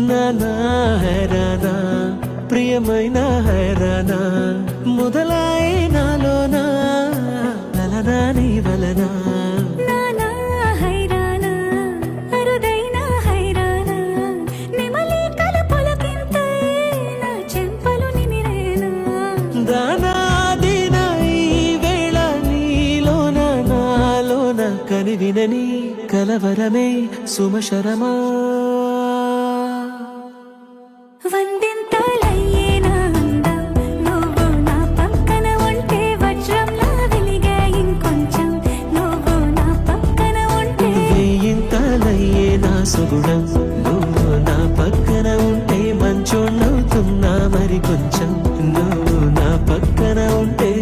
నానా హైరానా ప్రియమైన హైరానా మొదలాయి నాలోనా లలనా నీ వలనా నానా హైరానా అరుదైన హైరానా నిమలి కలపులకింతై నా చెంపలు నిమిరేనా దానాదిన ఈ వేళ నీలోన నాలోన కనివినని కలవరమే సుమశరమా వందింతలయ్యేనా అందం నువ్వు నా పక్కన ఉంటే వజ్రంలా వెలిగే ఇంకొంచెం నువ్వు నా పక్కన ఉంటే వేయింతలయ్యే నా సుగుణం నువ్వు నా పక్కన ఉంటే మంచోళ్ళవుతున్నా మరి కొంచెం నువ్వు నా పక్కన ఉంటే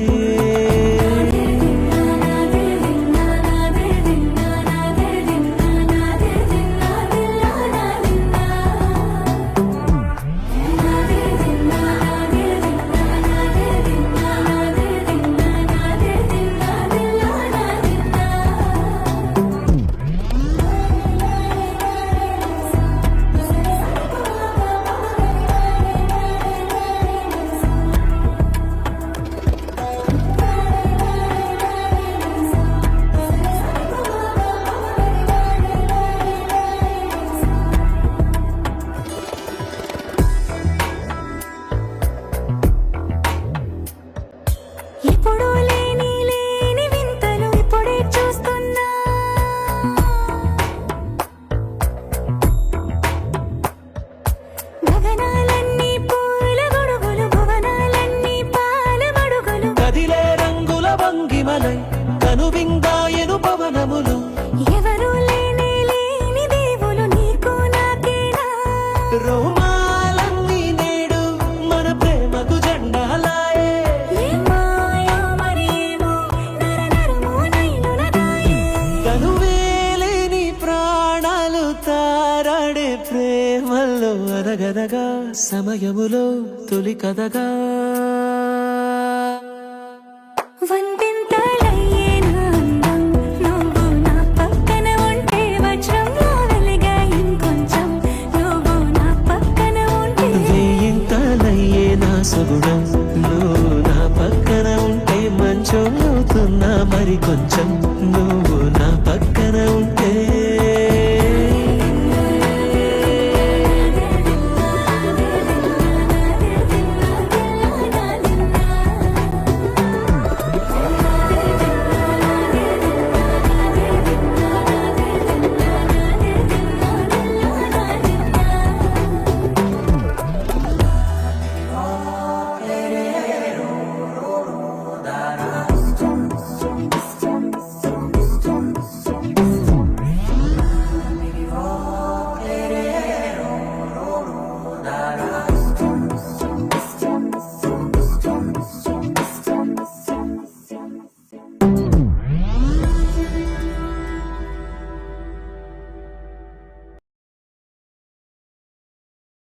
ఎప్పుడూ లేని వింతలు ఇప్పుడే చూస్తున్నా గగనాలన్నీ పూల గొడుగులు భువనాలన్నీ పాల మడుగులు కదిలే రంగుల భంగిమలై కనువిందాయను పవనములు ఎవరూ లేని దేవులు నీకు నాకేనా రోమాలన్నీ నేడు మన ప్రేమకు జెండాలాయే ఏ మాయో మరేమో నరనరమో నైలున దాయే కనువేలేని ప్రాణాలు తారాడే ప్రేమల్లో అనగనగా సమయములో తొలి కథగా వందింతలయ్యేనా అందం నువ్వు నా పక్కన ఉంటే వజ్రంలా వెలిగే ఇంకొంచెం నువ్వు నా పక్కన ఉంటే వేయింతలయ్యే నా సుగుణం నువ్వు నా పక్కన ఉంటే మంచోళ్ళవుతున్నా మరి కొంచెం నువ్వు